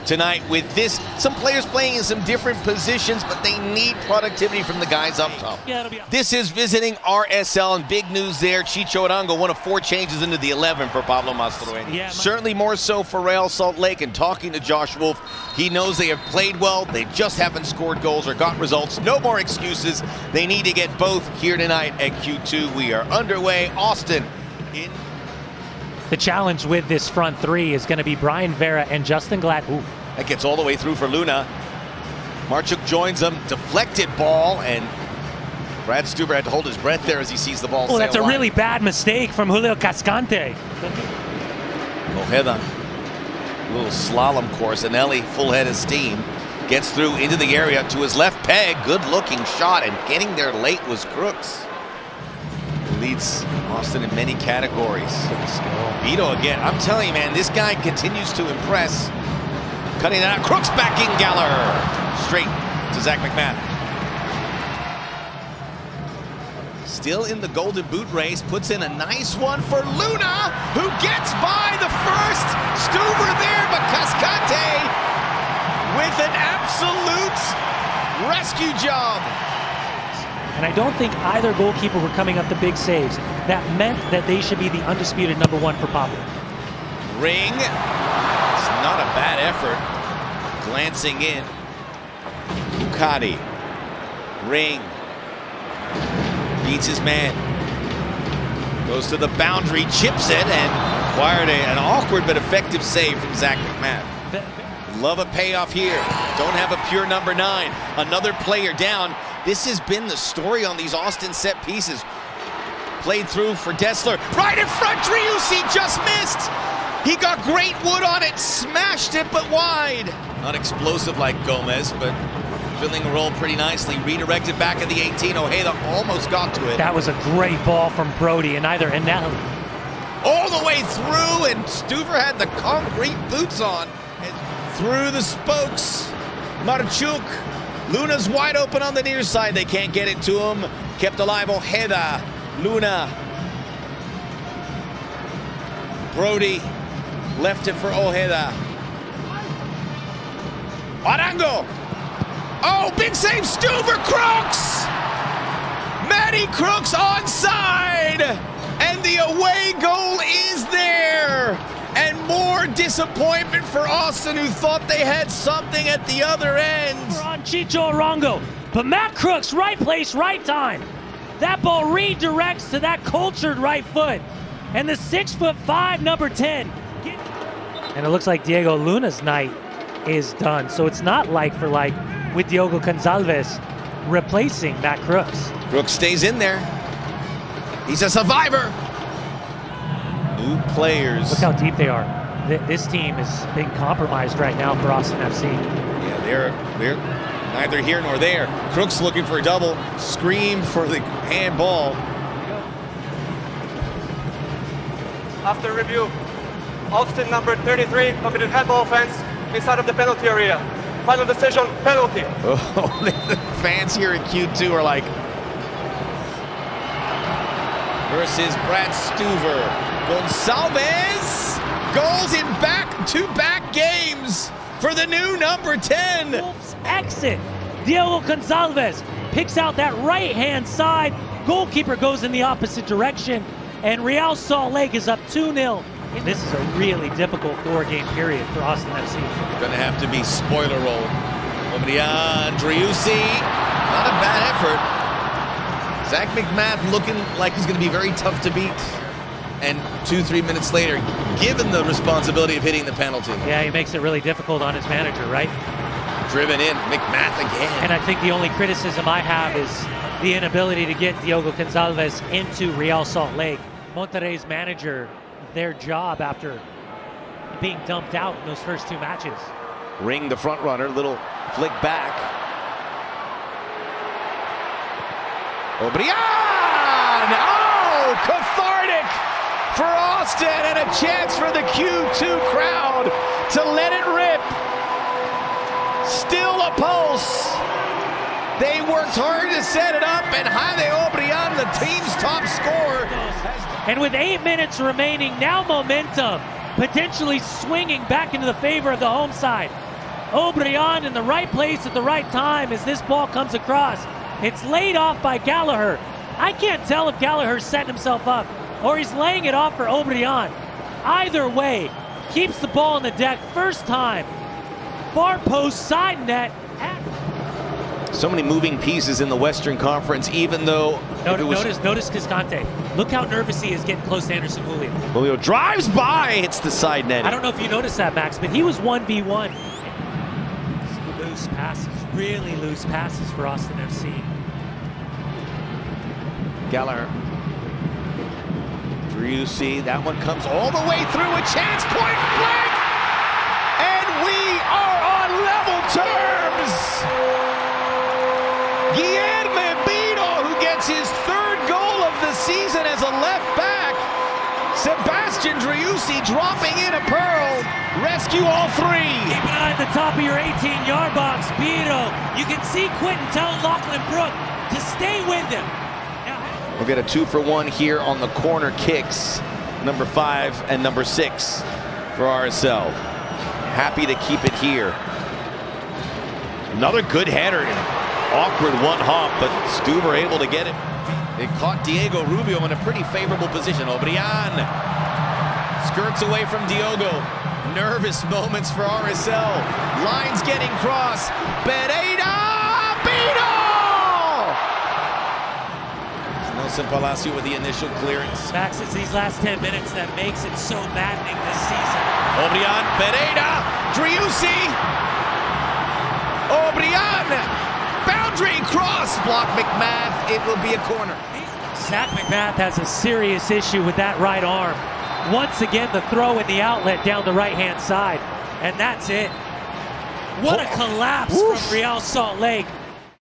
tonight with this. Some players playing in some different positions, but they need productivity from the guys up top. This is visiting RSL, and big news there. Chicho Arango, one of 4 changes into the 11 for Pablo Mastroeni. Certainly more so for Real Salt Lake, and talking to Josh Wolf, he knows they have played well. They just haven't scored goals or got results. No more excuses. They need to get both here tonight at Q2. We are underway. Austin in. The challenge with this front 3 is going to be Brian Vera and Justin Glad. Ooh. That gets all the way through for Luna. Marchuk joins them. Deflected ball, and Brad Stuver had to hold his breath there as he sees the ball. Oh, that's a really bad mistake from Julio Cascante. Ojeda, little slalom course. Anelli, full head of steam, gets through into the area to his left peg. Good looking shot, and getting there late was Crooks. Leads Austin in many categories. Vito again. I'm telling you, man, this guy continues to impress. Cutting it out. Crooks backing Galler. Straight to Zach McMath. Still in the Golden Boot race. Puts in a nice one for Luna, who gets by the first. Stuver there, but Cascante with an absolute rescue job. And I don't think either goalkeeper were coming up the big saves. That meant that they should be the undisputed #1 for Pablo. Ring. It's not a bad effort. Glancing in. Ducati. Ring. Beats his man. Goes to the boundary, chips it, and acquired an awkward but effective save from Zach McMath. Love a payoff here. Don't have a pure #9. Another player down. This has been the story on these Austin set pieces. Played through for Dessler. Right in front, Driussi just missed. He got great wood on it, smashed it, but wide. Not explosive like Gomez, but filling a role pretty nicely. Redirected back at the 18. Ojeda almost got to it. That was a great ball from Brody and either Anelli. All the way through, and Stuver had the concrete boots on. And through the spokes, Marchuk. Luna's wide open on the near side. They can't get it to him. Kept alive Ojeda. Luna. Brody left it for Ojeda. Arango. Oh, big save, Stuver. Crooks. Matty Crooks onside. And the away goal is there. And more disappointment for Austin, who thought they had something at the other end. On Chicho Arango, but Matt Crooks, right place, right time. That ball redirects to that cultured right foot. And the 6'5" #10. And it looks like Diego Luna's night is done. So it's not like for like with Diogo Gonçalves replacing Matt Crooks. Crooks stays in there. He's a survivor. New players. Look how deep they are. This team is being compromised right now for Austin FC. Yeah, they're neither here nor there. Crooks looking for a double. Scream for the handball. After review, Austin number 33 committed handball offense inside of the penalty area. Final decision, penalty. Oh, the fans here at Q2 are like, versus Brad Stuver. Gonçalves goals in back-to-back games for the new #10. Wolves exit. Diogo Gonçalves picks out that right-hand side. Goalkeeper goes in the opposite direction, and Real Salt Lake is up 2-0. This is a really difficult 4-game period for Austin FC. Gonna have to be spoiler roll. Obrian, Driussi, not a bad effort. Zach McMath looking like he's gonna be very tough to beat. And 2-3 minutes later, given the responsibility of hitting the penalty. Yeah, he makes it really difficult on his manager, right? Driven in, McMath again. And I think the only criticism I have is the inability to get Diogo Gonçalves into Real Salt Lake. Monterrey's manager, their job after being dumped out in those first 2 matches. Ring the front runner, little flick back. Obrian! Oh, cathartic for Austin, and a chance for the Q2 crowd to let it rip. Still a pulse. They worked hard to set it up, and Jaime Obrian, the team's top scorer. And with 8 minutes remaining, now momentum potentially swinging back into the favor of the home side. O'Brien in the right place at the right time as this ball comes across. It's laid off by Gallagher. I can't tell if Gallagher's setting himself up or he's laying it off for O'Brien. Either way, keeps the ball on the deck first time. Far post, side net. So many moving pieces in the Western Conference, even though... Notice Cascante. Look how nervous he is getting close to Anderson Julio. Julio drives by, hits the side net. I don't know if you noticed that, Max, but he was 1v1. Loose passes, really loose passes for Austin FC. Gallagher. Driussi, that one comes all the way through, a chance, point blank! And we are on level terms! Guilherme Bino, who gets his third goal of the season as a left back. Sebastian Driussi dropping in a pearl. Rescue all three. Keep an eye at the top of your 18-yard box. Bino, you can see Quinton telling Lachlan Brook to stay with him. We'll get a 2-for-1 here on the corner kicks. Number 5 and number 6 for RSL. Happy to keep it here. Another good header. Awkward one hop, but Stuber able to get it. They caught Diego Rubio in a pretty favorable position. O'Brien skirts away from Diogo. Nervous moments for RSL. Lines getting crossed. Pereira! Bino! Nelson Palacio with the initial clearance. Max, it's these last 10 minutes that makes it so maddening this season. O'Brien, Pereira, Driussi! O'Brien! Boundary cross, block McMath, it will be a corner. Zach McMath has a serious issue with that right arm. Once again, the throw in the outlet down the right-hand side, and that's it. What a collapse from Real Salt Lake.